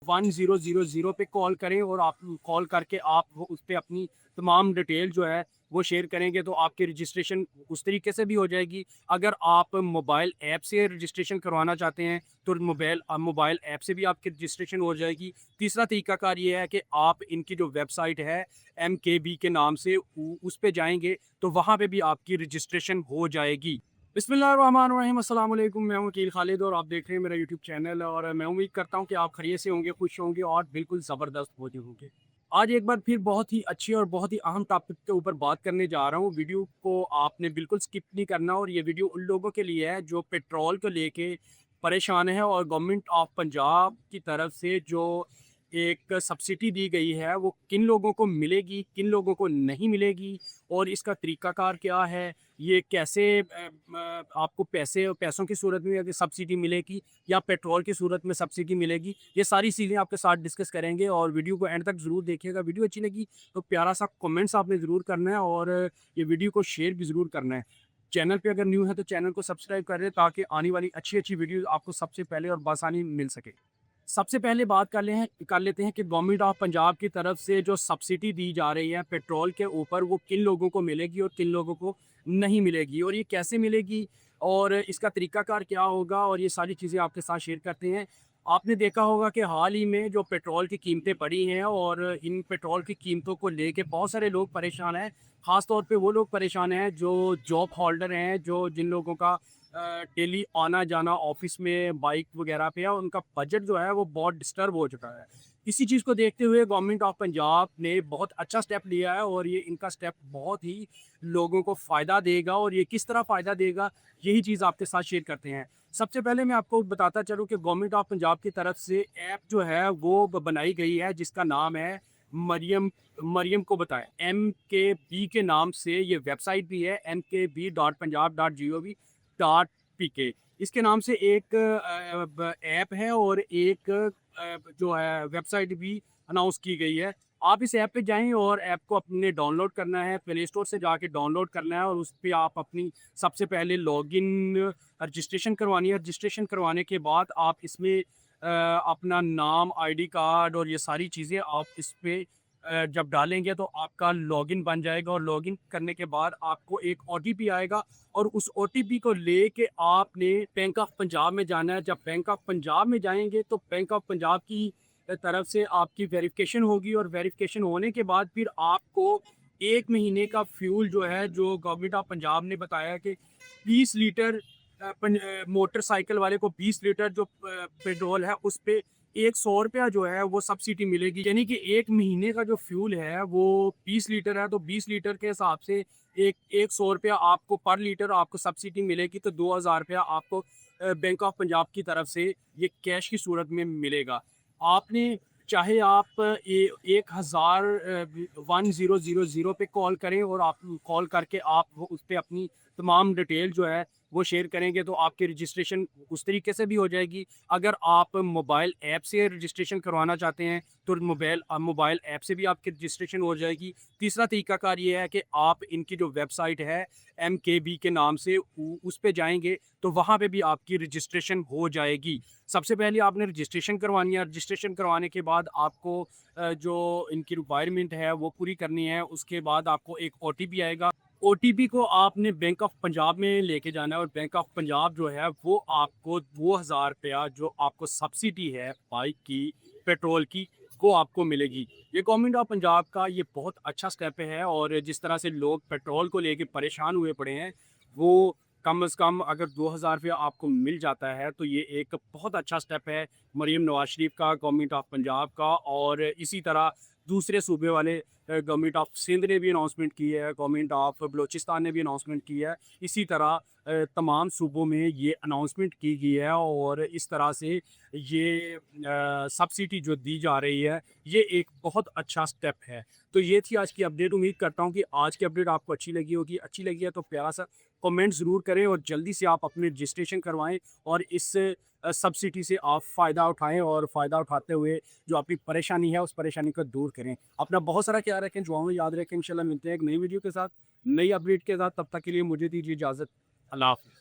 1000 पे कॉल करें और आप कॉल करके आप वो उस पे अपनी तमाम डिटेल जो है वो शेयर करेंगे तो आपकी रजिस्ट्रेशन उस तरीके से भी हो जाएगी। अगर आप मोबाइल ऐप से रजिस्ट्रेशन करवाना चाहते हैं तो मोबाइल ऐप से भी आपकी रजिस्ट्रेशन हो जाएगी। तीसरा तरीकाकार ये है कि आप इनकी जो वेबसाइट है MKB के नाम से उस पे जाएंगे तो वहाँ पे भी आपकी रजिस्ट्रेशन हो जाएगी। बिस्मिल्लाहिर्रहमानिर्रहीम, अस्सलाम वालेकुम। मैं हूं वकील खालिद और आप देख रहे हैं मेरा यूट्यूब चैनल और मैं उम्मीद करता हूं कि आप खैरियत से होंगे, खुश होंगे और बिल्कुल ज़बरदस्त होंगे। आज एक बार फिर बहुत ही अच्छी और बहुत ही अहम टॉपिक के ऊपर बात करने जा रहा हूं। वीडियो को आपने बिल्कुल स्किप नहीं करना और ये वीडियो उन लोगों के लिए है जो पेट्रोल को लेके परेशान है और गवर्नमेंट ऑफ पंजाब की तरफ से जो एक सब्सिडी दी गई है वो किन लोगों को मिलेगी, किन लोगों को नहीं मिलेगी और इसका तरीकाकार क्या है, ये कैसे आपको पैसों की सूरत में अगर सब्सिडी मिलेगी या पेट्रोल की सूरत में सब्सिडी मिलेगी, ये सारी चीज़ें आपके साथ डिस्कस करेंगे और वीडियो को एंड तक ज़रूर देखिएगा। वीडियो अच्छी लगी तो प्यारा सा कमेंट्स आपने ज़रूर करना है और ये वीडियो को शेयर भी ज़रूर करना है। चैनल पे अगर न्यू है तो चैनल को सब्सक्राइब कर दें ताकि आने वाली अच्छी वीडियो आपको सबसे पहले और बआसानी मिल सके। सबसे पहले बात कर लेते हैं कि गवर्नमेंट ऑफ पंजाब की तरफ से जो सब्सिडी दी जा रही है पेट्रोल के ऊपर वो किन लोगों को मिलेगी और किन लोगों को नहीं मिलेगी और ये कैसे मिलेगी और इसका तरीकाकार क्या होगा और ये सारी चीज़ें आपके साथ शेयर करते हैं। आपने देखा होगा कि हाल ही में जो पेट्रोल की कीमतें बढ़ी हैं और इन पेट्रोल की कीमतों को लेके बहुत सारे लोग परेशान हैं। ख़ास तौर पे वो लोग परेशान हैं जो जॉब होल्डर हैं, जो जिन लोगों का डेली आना जाना ऑफिस में बाइक वगैरह पे है, उनका बजट जो है वो बहुत डिस्टर्ब हो चुका है। इसी चीज़ को देखते हुए गवर्नमेंट ऑफ पंजाब ने बहुत अच्छा स्टेप लिया है और ये इनका स्टेप बहुत ही लोगों को फ़ायदा देगा और ये किस तरह फ़ायदा देगा यही चीज़ आपके साथ शेयर करते हैं। सबसे पहले मैं आपको बताता चलूँ कि गवर्नमेंट ऑफ पंजाब की तरफ से ऐप जो है वो बनाई गई है जिसका नाम है मरियम मरियम को बताएं। MKB के नाम से ये वेबसाइट भी है mkb.punjab.gov.pk। इसके नाम से एक ऐप है और एक जो है वेबसाइट भी अनाउंस की गई है। आप इस ऐप पे जाएं और ऐप को अपने डाउनलोड करना है, प्ले स्टोर से जाके डाउनलोड करना है और उस पर आप अपनी सबसे पहले लॉगिन रजिस्ट्रेशन करवानी है। रजिस्ट्रेशन करवाने के बाद आप इसमें अपना नाम, आईडी कार्ड और ये सारी चीज़ें आप इस पे जब डालेंगे तो आपका लॉगिन बन जाएगा और लॉगिन करने के बाद आपको एक OTP आएगा और उस OTP को लेके आपने बैंक ऑफ पंजाब में जाना है। जब बैंक ऑफ पंजाब में जाएंगे तो बैंक ऑफ पंजाब की तरफ से आपकी वेरिफिकेशन होगी और वेरिफिकेशन होने के बाद फिर आपको 1 महीने का फ्यूल जो है, जो गवर्नमेंट ऑफ पंजाब ने बताया कि 20 लीटर मोटरसाइकिल वाले को 20 लीटर जो पेट्रोल है उस पे 100 रुपया जो है वो सब्सिडी मिलेगी। यानी कि 1 महीने का जो फ्यूल है वो 20 लीटर है तो 20 लीटर के हिसाब से एक 100 रुपया आपको पर लीटर आपको सब्सिडी मिलेगी तो 2000 रुपया आपको बैंक ऑफ पंजाब की तरफ से ये कैश की सूरत में मिलेगा। आपने चाहे आप 1000 पे कॉल करें और आप कॉल करके आप उस पर अपनी तमाम डिटेल जो है वो शेयर करेंगे तो आपकी रजिस्ट्रेशन उस तरीके से भी हो जाएगी। अगर आप मोबाइल ऐप से रजिस्ट्रेशन करवाना चाहते हैं तो मोबाइल ऐप से भी आपकी रजिस्ट्रेशन हो जाएगी। तीसरा तरीकाकार ये है कि आप इनकी जो वेबसाइट है MKB के नाम से उस पे जाएंगे तो वहाँ पे भी आपकी रजिस्ट्रेशन हो जाएगी। सबसे पहले आपने रजिस्ट्रेशन करवानी है। रजिस्ट्रेशन करवाने के बाद आपको जो इनकी रिक्वायरमेंट है वो पूरी करनी है। उसके बाद आपको एक OTP आएगा। OTP को आपने बैंक ऑफ पंजाब में लेके जाना है और बैंक ऑफ पंजाब जो है वो आपको 2000 रुपया जो आपको सब्सिडी है बाइक की, पेट्रोल की, वो आपको मिलेगी। ये गवर्नमेंट ऑफ पंजाब का ये बहुत अच्छा स्टेप है और जिस तरह से लोग पेट्रोल को लेके परेशान हुए पड़े हैं वो कम से कम अगर 2000 रुपया आपको मिल जाता है तो ये एक बहुत अच्छा स्टेप है मरीम नवाज शरीफ का, गवर्नमेंट ऑफ पंजाब का। और इसी तरह दूसरे सूबे वाले गवर्नमेंट ऑफ सिंध ने भी अनाउंसमेंट की है, गवर्नमेंट ऑफ बलूचिस्तान ने भी अनाउंसमेंट की है। इसी तरह तमाम सूबों में ये अनाउंसमेंट की गई है और इस तरह से ये सब्सिडी जो दी जा रही है ये एक बहुत अच्छा स्टेप है। तो ये थी आज की अपडेट। उम्मीद करता हूँ कि आज की अपडेट आपको अच्छी लगी होगी। अच्छी लगी है तो प्यारा सा कमेंट ज़रूर करें और जल्दी से आप अपने रजिस्ट्रेशन करवाएं और इस सब्सिडी से आप फ़ायदा उठाएं और फ़ायदा उठाते हुए जो आपकी परेशानी है उस परेशानी को दूर करें। अपना बहुत सारा ख्याल रखें, दुआओं में याद रखें। इंशाल्लाह मिलते हैं एक नई वीडियो के साथ, नई अपडेट के साथ। तब तक के लिए मुझे दीजिए इजाज़त। अल्लाह हाफ़िज़।